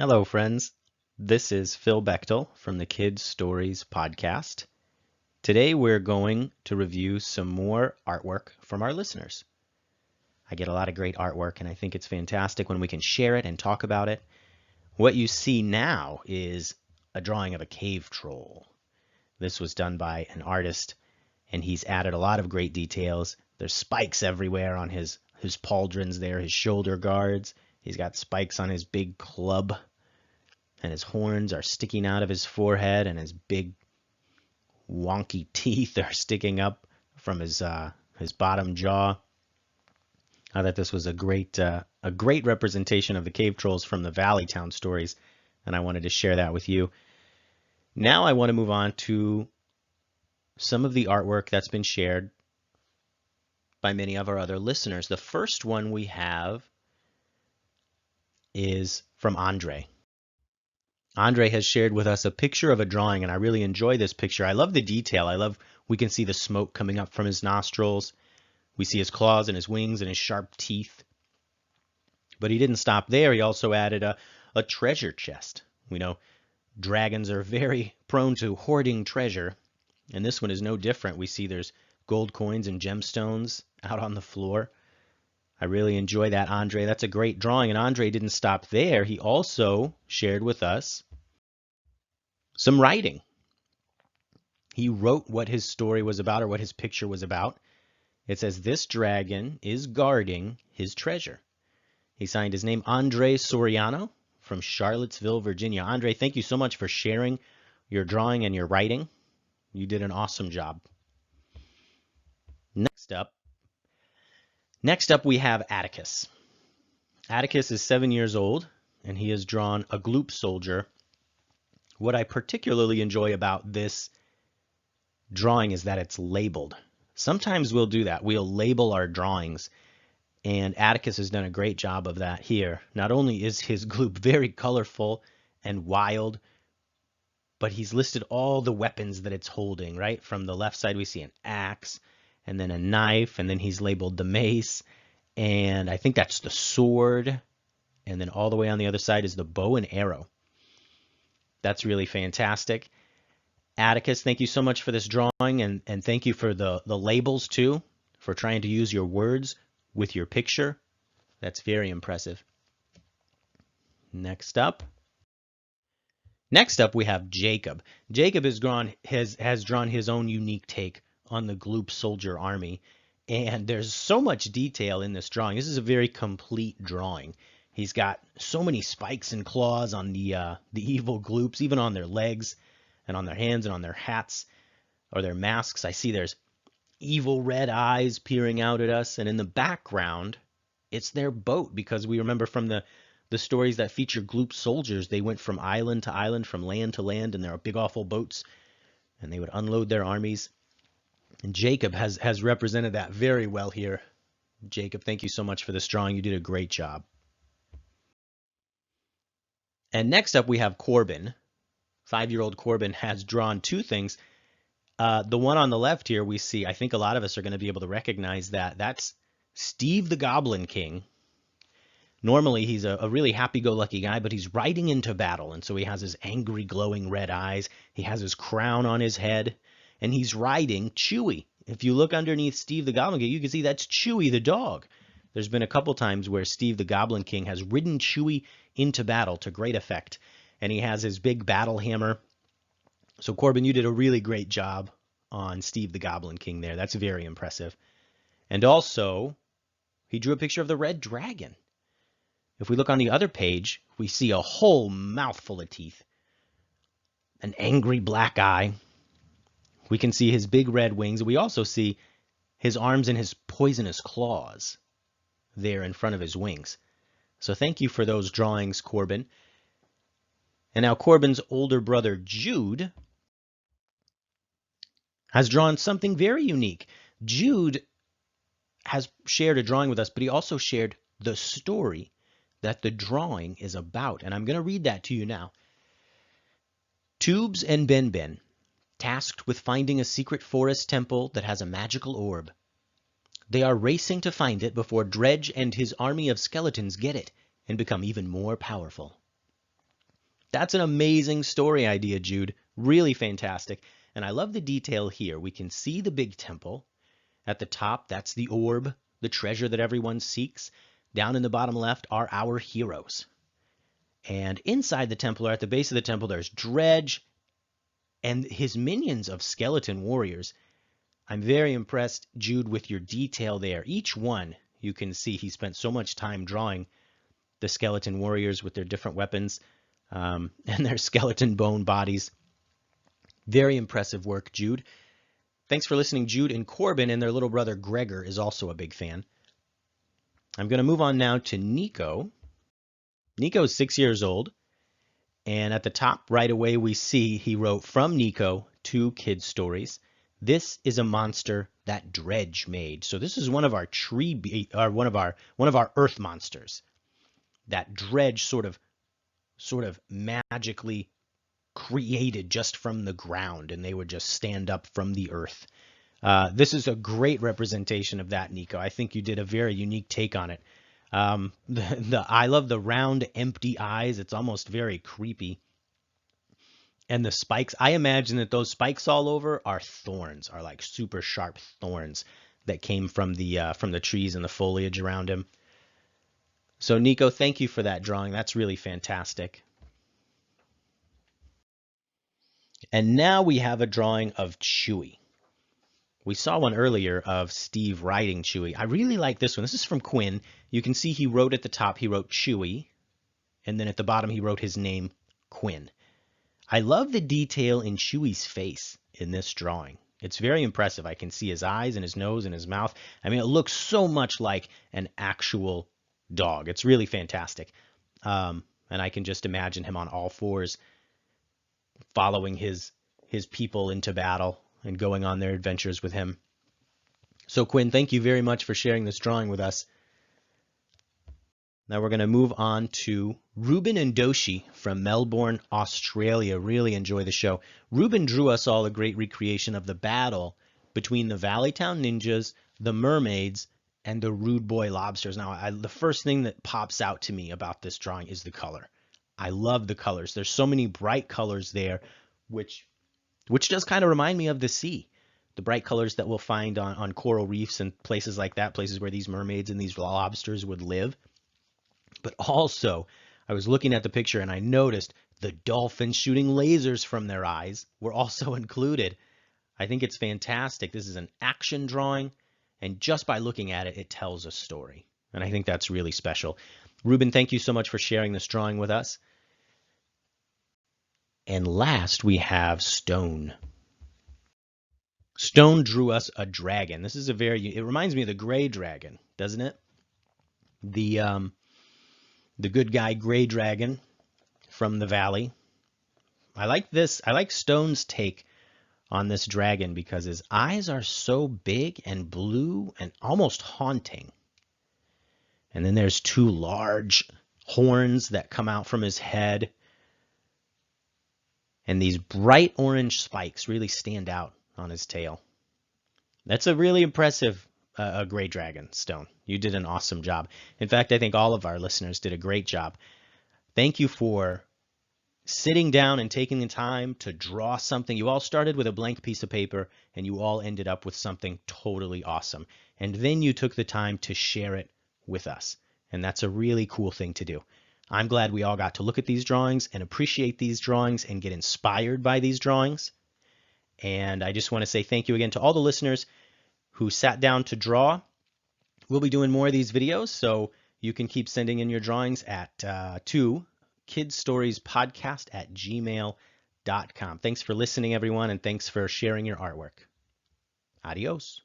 Hello, friends. This is Phil Bechtel from the Kids Stories podcast. Today we're going to review some more artwork from our listeners. I get a lot of great artwork, and I think it's fantastic when we can share it and talk about it. What you see now is a drawing of a cave troll. This was done by an artist, and he's added a lot of great details. There's spikes everywhere on his pauldrons there, his shoulder guards. He's got spikes on his big club, and his horns are sticking out of his forehead, and his big wonky teeth are sticking up from his bottom jaw. I thought this was a great representation of the cave trolls from the Valley Town stories, and I wanted to share that with you. Now I want to move on to some of the artwork that's been shared by many of our other listeners. The first one we have is from Andre. Andre has shared with us a picture of a drawing, and I really enjoy this picture. I love the detail. We can see the smoke coming up from his nostrils. We see his claws and his wings and his sharp teeth. But he didn't stop there. He also added a treasure chest. We know dragons are very prone to hoarding treasure, and this one is no different. We see there's gold coins and gemstones out on the floor. I really enjoy that, Andre. That's a great drawing. And Andre didn't stop there. He also shared with us some writing. He wrote what his story was about, or what his picture was about. It says, "This dragon is guarding his treasure." He signed his name, Andre Soriano, from Charlottesville, Virginia. Andre, thank you so much for sharing your drawing and your writing. You did an awesome job. Next up, we have Atticus. Atticus is 7 years old, and he has drawn a gloop soldier. What I particularly enjoy about this drawing is that it's labeled. Sometimes we'll do that. We'll label our drawings, and Atticus has done a great job of that here. Not only is his gloop very colorful and wild, but he's listed all the weapons that it's holding, right? From the left side, we see an axe, and then a knife, and then he's labeled the mace, and I think that's the sword, and then all the way on the other side is the bow and arrow. That's really fantastic. Atticus, thank you so much for this drawing, and thank you for the labels too, for trying to use your words with your picture. That's very impressive. Next up we have Jacob. Jacob has drawn his own unique take on the gloop soldier army, and there's so much detail in this drawing. This is a very complete drawing. He's got so many spikes and claws on the evil gloops, even on their legs and on their hands and on their hats or their masks. I see there's evil red eyes peering out at us, and in the background it's their boat, because we remember from the stories that feature gloop soldiers, they went from island to island, from land to land, and there are big awful boats, and they would unload their armies. And Jacob has represented that very well here. Jacob, thank you so much for this drawing. You did a great job. And next up we have Corbin. 5-year-old Corbin has drawn two things. The one on the left here we see, I think a lot of us are going to be able to recognize that. That's Steve the Goblin King. Normally he's a really happy-go-lucky guy, but he's riding into battle, and so he has his angry glowing red eyes. He has his crown on his head, and he's riding Chewy. If you look underneath Steve the Goblin King, you can see that's Chewy the dog. There's been a couple times where Steve the Goblin King has ridden Chewy into battle to great effect, and he has his big battle hammer. So Corbin, you did a really great job on Steve the Goblin King there. That's very impressive. And also, he drew a picture of the red dragon. If we look on the other page, we see a whole mouthful of teeth, an angry black eye. We can see his big red wings. We also see his arms and his poisonous claws there in front of his wings. So thank you for those drawings, Corbin. And now Corbin's older brother, Jude, has drawn something very unique. Jude has shared a drawing with us, but he also shared the story that the drawing is about. And I'm going to read that to you now. Tubes and Ben, tasked with finding a secret forest temple that has a magical orb. They are racing to find it before Dredge and his army of skeletons get it and become even more powerful. That's an amazing story idea, Jude. Really fantastic. And I love the detail here. We can see the big temple. At the top, that's the orb, the treasure that everyone seeks. Down in the bottom left are our heroes. And inside the temple, or at the base of the temple, there's Dredge and his minions of skeleton warriors. I'm very impressed, Jude, with your detail there. Each one, you can see he spent so much time drawing the skeleton warriors with their different weapons and their skeleton bone bodies. Very impressive work, Jude. Thanks for listening, Jude. And Corbin and their little brother Gregor is also a big fan. I'm going to move on now to Nico. Nico's 6 years old. And at the top right away, we see he wrote from Nico 2 kids' stories. This is a monster that Dredge made. So this is one of our one of our earth monsters that Dredge sort of magically created just from the ground, and they would just stand up from the earth. This is a great representation of that, Nico. I think you did a very unique take on it. I love the round, empty eyes. It's almost very creepy. And the spikes, I imagine that those spikes all over are thorns, are like super sharp thorns that came from the trees and the foliage around him. So Nico, thank you for that drawing. That's really fantastic. And now we have a drawing of Chewie. We saw one earlier of Steve riding Chewie. I really like this one. This is from Quinn. You can see he wrote at the top, he wrote Chewie, and then at the bottom he wrote his name, Quinn. I love the detail in Chewie's face in this drawing. It's very impressive. I can see his eyes and his nose and his mouth. I mean, it looks so much like an actual dog. It's really fantastic. And I can just imagine him on all fours following his people into battle and going on their adventures with him. So Quinn, thank you very much for sharing this drawing with us. Now we're going to move on to Reuben and Doshi from Melbourne, Australia. Really enjoy the show. Reuben drew us all a great recreation of the battle between the Valleytown Ninjas, the Mermaids, and the Rude Boy Lobsters. Now, the first thing that pops out to me about this drawing is the color. I love the colors. There's so many bright colors there, which does kind of remind me of the sea. The bright colors that we'll find on coral reefs and places like that, places where these mermaids and these lobsters would live. But also, I was looking at the picture and I noticed the dolphins shooting lasers from their eyes were also included. I think it's fantastic. This is an action drawing, and just by looking at it, it tells a story. And I think that's really special. Reuben, thank you so much for sharing this drawing with us. And last, we have Stone. Stone drew us a dragon. This is it reminds me of the gray dragon, doesn't it? The good guy gray dragon from the valley. I like this. I like Stone's take on this dragon because his eyes are so big and blue and almost haunting. And then there's 2 large horns that come out from his head. And these bright orange spikes really stand out on his tail. That's a really impressive gray dragon, Stone. You did an awesome job. In fact, I think all of our listeners did a great job. Thank you for sitting down and taking the time to draw something. You all started with a blank piece of paper and you all ended up with something totally awesome. And then you took the time to share it with us. And that's a really cool thing to do. I'm glad we all got to look at these drawings and appreciate these drawings and get inspired by these drawings. And I just want to say thank you again to all the listeners who sat down to draw. We'll be doing more of these videos, so you can keep sending in your drawings to kidstoriespodcast@gmail.com. Thanks for listening, everyone, and thanks for sharing your artwork. Adios.